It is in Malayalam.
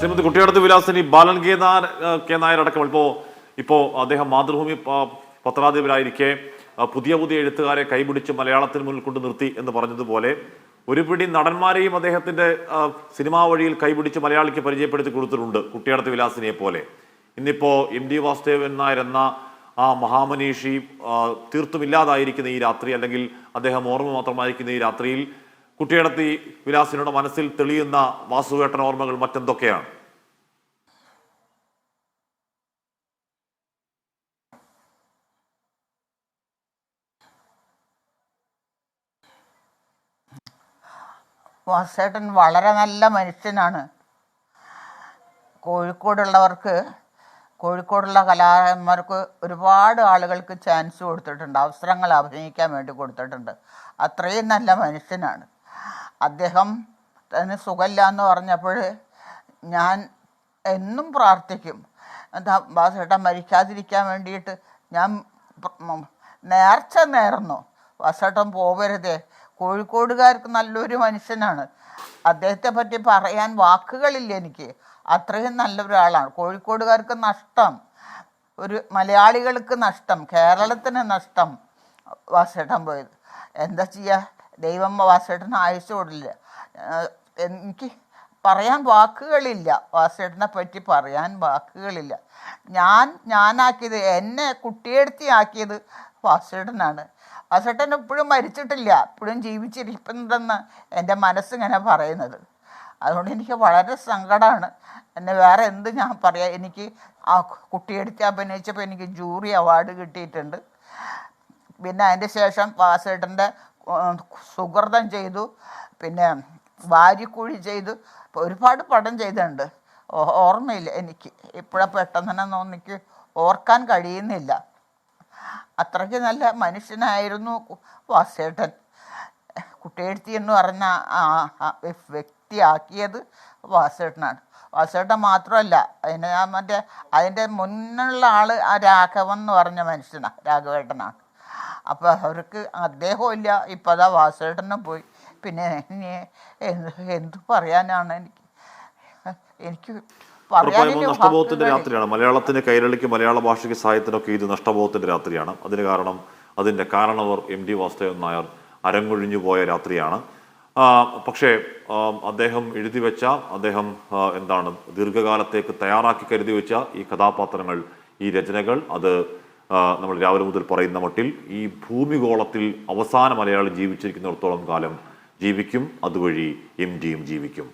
ശ്രീമതി കുട്ടിയടത്ത് വിലാസിനി ബാലൻ കെ നായർ അടക്കം ഇപ്പോൾ അദ്ദേഹം മാതൃഭൂമി പത്രാധിപരായിരിക്കെ പുതിയ എഴുത്തുകാരെ കൈപിടിച്ച് മലയാളത്തിന് മുന്നിൽ കൊണ്ട് നിർത്തി എന്ന് പറഞ്ഞതുപോലെ ഒരുപിടി നടന്മാരെയും അദ്ദേഹത്തിന്റെ സിനിമാ വഴിയിൽ കൈപിടിച്ച് മലയാളിക്ക് പരിചയപ്പെടുത്തി കൊടുത്തിട്ടുണ്ട് കുട്ടിയടത്ത് വിലാസിനിയെ പോലെ. ഇന്നിപ്പോ MD വാസുദേവൻ നായർ എന്ന ആ മഹാമനീഷി തീർത്തും ഇല്ലാതായിരിക്കുന്ന ഈ രാത്രി, അല്ലെങ്കിൽ അദ്ദേഹം ഓർമ്മ മാത്രമായിരിക്കുന്ന ഈ രാത്രിയിൽ കുട്ടിയടത്ത് വിലാസിനിയുടെ മനസ്സിൽ തെളിയുന്ന വാസുവേട്ടൻ ഓർമ്മകൾ മറ്റെന്തൊക്കെയാണ്? വാസേട്ടൻ വളരെ നല്ല മനുഷ്യനാണ്. കോഴിക്കോടുള്ള കലാകാരന്മാർക്ക് ഒരുപാട് ആളുകൾക്ക് ചാൻസ് കൊടുത്തിട്ടുണ്ട്, അവസരങ്ങൾ അഭിനയിക്കാൻ വേണ്ടി കൊടുത്തിട്ടുണ്ട്. അത്രയും നല്ല മനുഷ്യനാണ് അദ്ദേഹം. തന്നെ സുഖമില്ല എന്ന് പറഞ്ഞപ്പോൾ ഞാൻ എന്നും പ്രാർത്ഥിക്കും, എന്താ വാസേട്ടൻ മരിക്കാതിരിക്കാൻ വേണ്ടിയിട്ട് ഞാൻ നേർന്നു, വാസേട്ടൻ പോവരുതേ. കോഴിക്കോടുകാർക്ക് നല്ലൊരു മനുഷ്യനാണ്. അദ്ദേഹത്തെ പറ്റി പറയാൻ വാക്കുകളില്ല എനിക്ക്, അത്രയും നല്ലൊരാളാണ്. കോഴിക്കോടുകാർക്ക് നഷ്ടം, ഒരു മലയാളികൾക്ക് നഷ്ടം, കേരളത്തിന് നഷ്ടം വാസേട്ടൻ പോയത്. എന്താ ചെയ്യുക, ദൈവം വാസേട്ടന് ആയുസ് കൊടുക്കില്ല. എനിക്ക് പറയാൻ വാക്കുകളില്ല, വാസേട്ടനെ പറ്റി പറയാൻ വാക്കുകളില്ല. ഞാനാക്കിയത്, എന്നെ കുട്ടിയെടുത്തിയാക്കിയത് വാസേട്ടനാണ്. വാസേട്ടൻ ഇപ്പോഴും മരിച്ചിട്ടില്ല, ഇപ്പോഴും ജീവിച്ചിരിക്കുന്നുണ്ടെന്ന് എൻ്റെ മനസ്സിങ്ങനെ പറയുന്നത്. അതുകൊണ്ട് എനിക്ക് വളരെ സങ്കടമാണ്. എന്നെ വേറെ എന്ത് ഞാൻ പറയാം. എനിക്ക് ആ കുട്ടിയെടുത്ത് അഭിനയിച്ചപ്പോൾ എനിക്ക് ജൂറി അവാർഡ് കിട്ടിയിട്ടുണ്ട്. പിന്നെ അതിൻ്റെ ശേഷം വാസേട്ടൻ്റെ സുഹൃതം ചെയ്തു, പിന്നെ വാരിക്കുഴി ചെയ്തു, ഒരുപാട് പടം ചെയ്തിട്ടുണ്ട്. ഓർമ്മയില്ല എനിക്ക് ഇപ്പോഴാണ്, പെട്ടെന്ന് തന്നെ എനിക്ക് ഓർക്കാൻ കഴിയുന്നില്ല. അത്രയ്ക്ക് നല്ല മനുഷ്യനായിരുന്നു വാസേട്ടൻ. കുട്ടിയെഴുത്തി എന്ന് പറഞ്ഞ വ്യക്തിയാക്കിയത് വാസേട്ടനാണ്. വാസേട്ടൻ മാത്രമല്ല, അതിൻ്റെ മുന്നുള്ള ആൾ ആ രാഘവൻ എന്ന് പറഞ്ഞ മനുഷ്യനാണ്, രാഘവേട്ടനാണ്. അപ്പോൾ അവർക്ക് അദ്ദേഹവും ഇല്ല, ഇപ്പം അതാ വാസേട്ടനും പോയി. പിന്നെ എന്ത് പറയാനാണ് എനിക്ക് നഷ്ടബോധത്തിന്റെ രാത്രിയാണ്. മലയാളത്തിന് കൈരളിക്ക്, മലയാള ഭാഷയ്ക്ക്, സാഹിത്യത്തിനൊക്കെ ഇത് നഷ്ടബോധത്തിന്റെ രാത്രിയാണ്. അതിന് കാരണം, അതിന്റെ കാരണവർ MD വാസുദേവൻ നായർ അരങ്ങൊഴിഞ്ഞു പോയ രാത്രിയാണ്. പക്ഷേ അദ്ദേഹം എഴുതി വെച്ച, അദ്ദേഹം ദീർഘകാലത്തേക്ക് തയ്യാറാക്കി കരുതി വെച്ച ഈ കഥാപാത്രങ്ങൾ, ഈ രചനകൾ, അത് നമ്മൾ രാവിലെ മുതൽ പറയുന്ന മട്ടിൽ ഈ ഭൂമിഗോളത്തിൽ അവസാന മലയാളി ജീവിച്ചിരിക്കുന്നിടത്തോളം കാലം ജീവിക്കും. അതുവഴി MDയും ജീവിക്കും.